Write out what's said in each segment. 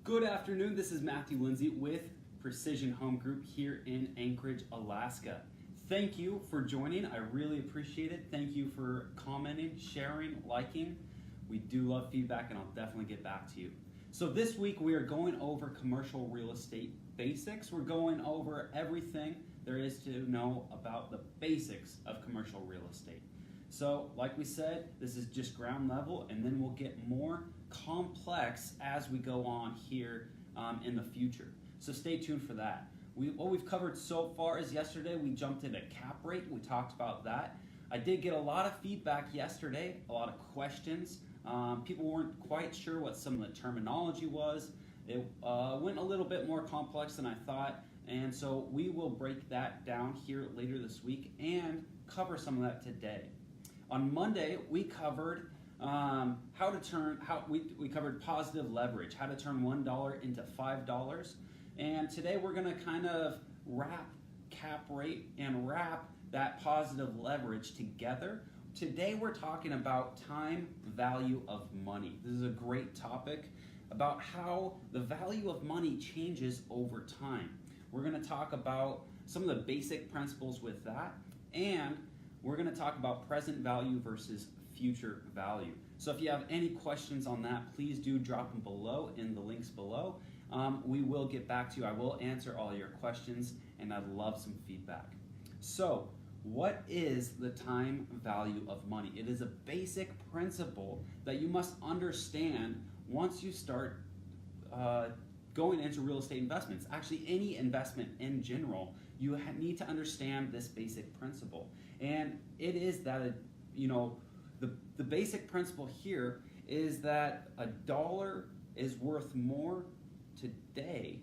Good afternoon, this is Matthew Lindsay with Precision Home Group here in Anchorage, Alaska. Thank you for joining, I really appreciate it. Thank you for commenting, sharing, liking. We do love feedback and I'll definitely get back to you. So this week we are going over commercial real estate basics. We're going over everything there is to know about the basics of commercial real estate. So like we said, this is just ground level and then we'll get more complex as we go on here in the future. So stay tuned for that. What we've covered so far is yesterday we jumped into cap rate. We talked about that. I did get a lot of feedback yesterday, a lot of questions. People weren't quite sure what some of the terminology was. It went a little bit more complex than I thought, and so we will break that down here later this week and cover some of that today. On Monday, we covered we covered positive leverage, how to turn $1 into $5. And today we're going to kind of wrap cap rate and wrap that positive leverage together. Today we're talking about time value of money. This is a great topic about how the value of money changes over time. We're going to talk about some of the basic principles with that, and we're going to talk about present value versus future value. So if you have any questions on that, please do drop them below in the links below. We will get back to you. I will answer all your questions, and I'd love some feedback. So what is the time value of money? It is a basic principle that you must understand once you start going into real estate investments. Actually, any investment in general, you need to understand this basic principle. And it is that, the basic principle here is that a dollar is worth more today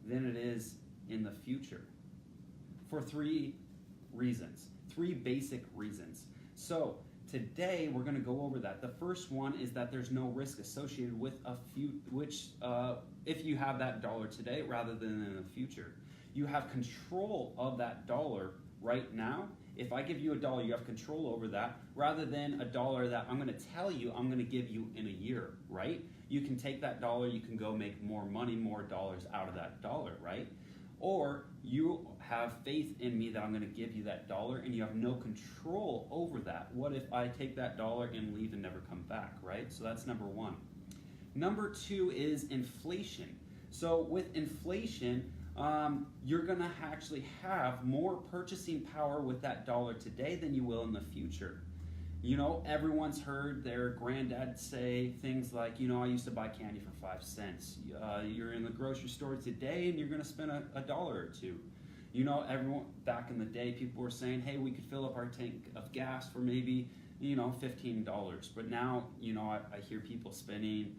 than it is in the future for three basic reasons. So today we're going to go over that. The first one is that there's no risk associated with if you have that dollar today rather than in the future. You have control of that dollar right now. If I give you $1, you have control over that rather than $1 that I'm going to tell you I'm going to give you in a year, right? You can take that dollar, you can go make more money, more dollars out of that dollar, right? Or you have faith in me that I'm going to give you that dollar and you have no control over that. What if I take that dollar and leave and never come back, right? So that's number one. Number two is inflation. So with inflation, you're going to actually have more purchasing power with that dollar today than you will in the future. Everyone's heard their granddad say things like, I used to buy candy for 5 cents. You're in the grocery store today and you're going to spend a dollar or two. Everyone back in the day, people were saying, hey, we could fill up our tank of gas for maybe, $15. But now, I hear people spending,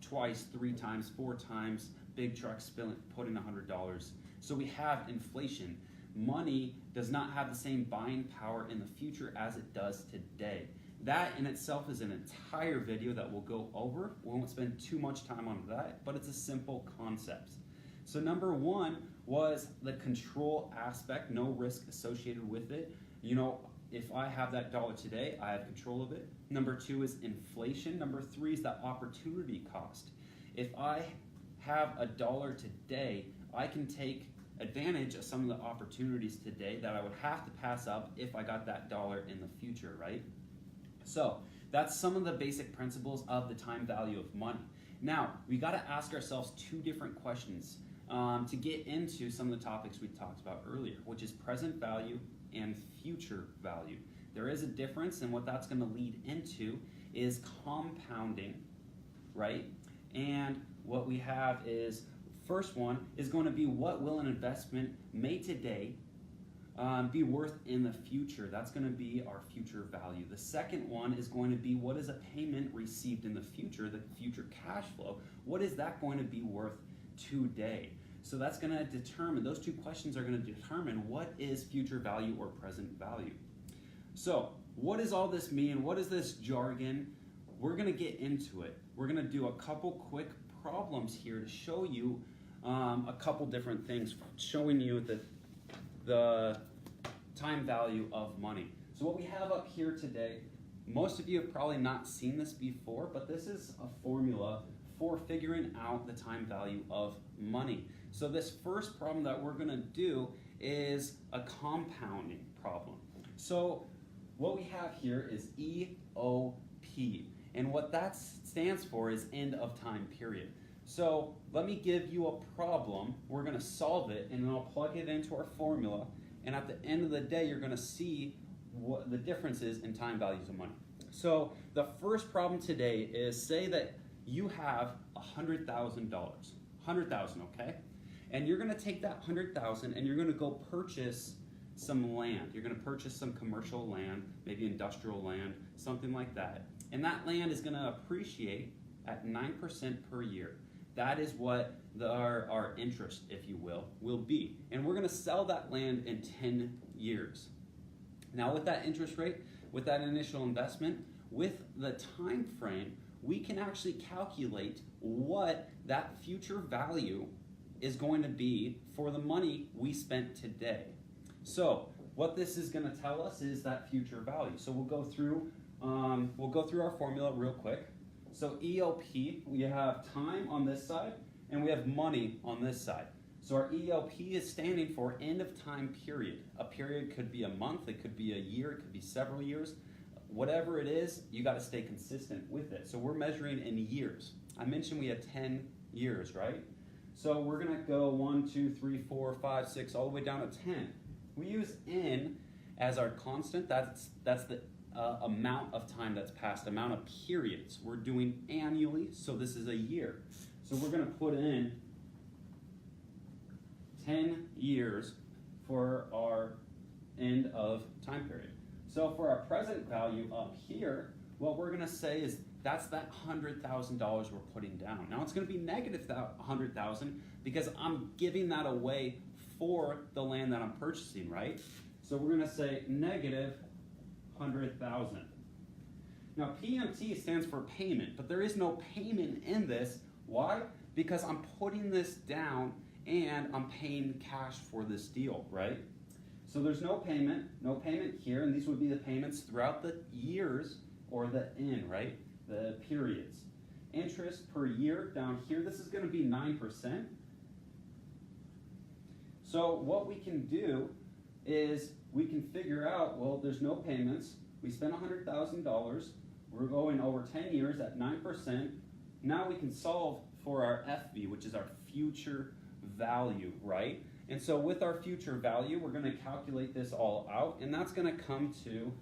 twice, 3 times, 4 times, big trucks putting $100. So we have inflation. Money does not have the same buying power in the future as it does today. That in itself is an entire video that we'll go over. We won't spend too much time on that, but it's a simple concept. So number one was the control aspect, no risk associated with it. If I have that dollar today, I have control of it. Number two is inflation. Number three is that opportunity cost. If I have $1 today, I can take advantage of some of the opportunities today that I would have to pass up if I got that dollar in the future, right? So that's some of the basic principles of the time value of money. Now, we got to ask ourselves 2 different questions to get into some of the topics we talked about earlier, which is present value and future value. There is a difference, and what that's going to lead into is compounding, right? And what we have is, first one is going to be what will an investment made today be worth in the future. That's going to be our future value. The second one is going to be what is a payment received in the future, the future cash flow. What is that going to be worth today? So that's going to determine, those 2 questions are going to determine what is future value or present value. So what does all this mean? What is this jargon? We're going to get into it. We're going to do a couple quick problems here to show you a couple different things, showing you the time value of money. So what we have up here today, most of you have probably not seen this before, but this is a formula for figuring out the time value of money. So this first problem that we're gonna do is a compounding problem. So what we have here is EOP, and what that stands for is end of time period. So let me give you a problem, we're gonna solve it, and then I'll plug it into our formula, and at the end of the day, you're gonna see what the difference is in time values of money. So the first problem today is, say that you have $100,000, $100,000, okay? And you're gonna take that $100,000 and you're gonna go purchase some land. You're gonna purchase some commercial land, maybe industrial land, something like that. And that land is gonna appreciate at 9% per year. That is what our interest, if you will be. And we're gonna sell that land in 10 years. Now with that interest rate, with that initial investment, with the time frame, we can actually calculate what that future value is going to be for the money we spent today. So what this is going to tell us is that future value. So we'll go through our formula real quick. So EOP, we have time on this side and we have money on this side. So our EOP is standing for end of time period. A period could be a month, it could be a year, it could be several years. Whatever it is, you got to stay consistent with it. So we're measuring in years. I mentioned we have 10 years, right? So we're going to go 1, 2, 3, 4, 5, 6, all the way down to 10. We use N as our constant. That's the amount of time that's passed, amount of periods. We're doing annually, so this is a year. So we're going to put in 10 years for our end of time period. So for our present value up here, what we're going to say is that's that $100,000 we're putting down. Now it's going to be negative $100,000 because I'm giving that away for the land that I'm purchasing, right? So we're going to say negative $100,000. Now PMT stands for payment, but there is no payment in this. Why? Because I'm putting this down and I'm paying cash for this deal, right? So there's no payment here, and these would be the payments throughout the years, or the N, right? The periods. Interest per year down here, this is going to be 9%. So what we can do is we can figure out, well, there's no payments. We spent $100,000. We're going over 10 years at 9%. Now we can solve for our FV, which is our future value, right? And so with our future value, we're going to calculate this all out, and that's going to come to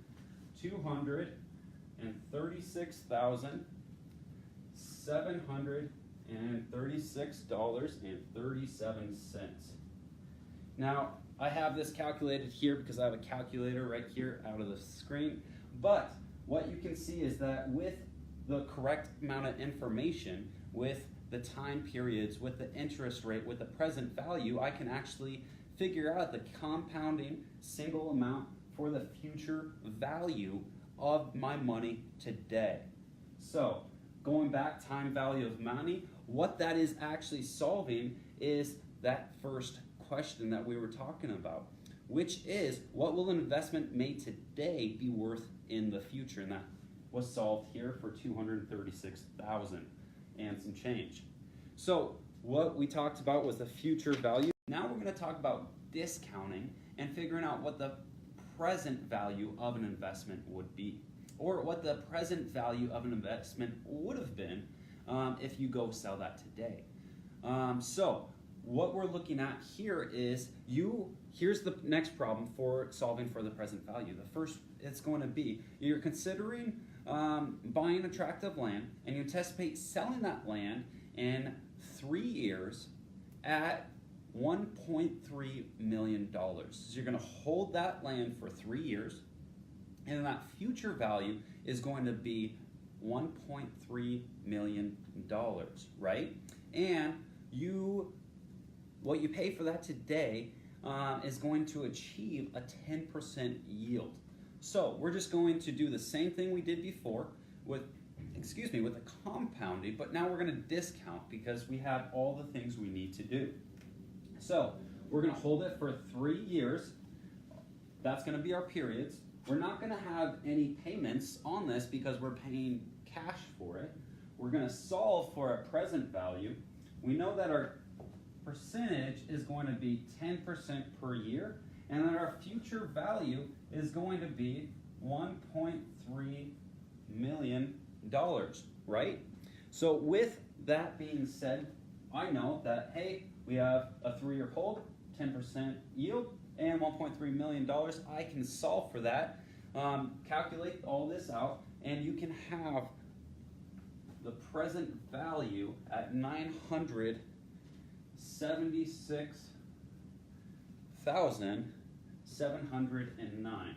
$236,736.37. Now, I have this calculated here because I have a calculator right here out of the screen, but what you can see is that with the correct amount of information, with the time periods, with the interest rate, with the present value, I can actually figure out the compounding single amount for the future value of my money today. So going back, time value of money, what that is actually solving is that first question that we were talking about, which is, what will an investment made today be worth in the future? And that was solved here for $236,000 and some change. So what we talked about was the future value. Now we're going to talk about discounting and figuring out what the present value of an investment would be, or what the present value of an investment would have been if you go sell that today. So what we're looking at here is, here's the next problem for solving for the present value. The first, it's going to be, you're considering buying a tract of land, and you anticipate selling that land in 3 years at $1.3 million. So you're going to hold that land for 3 years, and that future value is going to be $1.3 million, right? And what you pay for that today is going to achieve a 10% yield. So we're just going to do the same thing we did before with the compounding, but now we're going to discount because we have all the things we need to do. So we're going to hold it for 3 years. That's going to be our periods. We're not going to have any payments on this because we're paying cash for it. we're going to solve for a present value. We know that our percentage is going to be 10% per year, and that our future value is going to be $1.3 million, right? So with that being said, I know that, hey, we have a 3-year hold, 10% yield, and $1.3 million. I can solve for that, calculate all this out, and you can have the present value at $976,709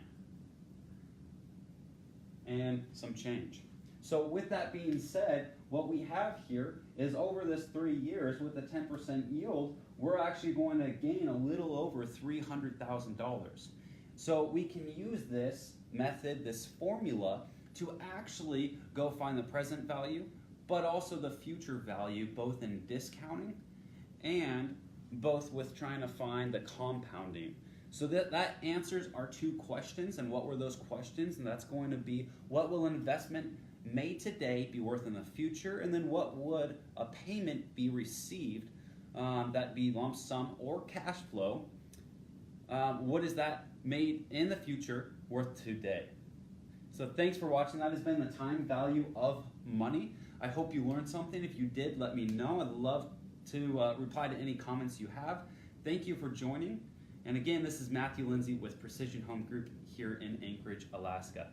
and some change. So with that being said, what we have here is over this 3 years with the 10% yield, we're actually going to gain a little over $300,000. So we can use this method, this formula, to actually go find the present value, but also the future value, both in discounting and both with trying to find the compounding. So that answers our 2 questions. And what were those questions? And that's going to be, what will an investment made today be worth in the future? And then what would a payment be received, that be lump sum or cash flow? What is that made in the future worth today? So thanks for watching. That has been the time value of money. I hope you learned something. If you did, let me know. I'd love to reply to any comments you have. Thank you for joining. And again, this is Matthew Lindsay with Precision Home Group here in Anchorage, Alaska.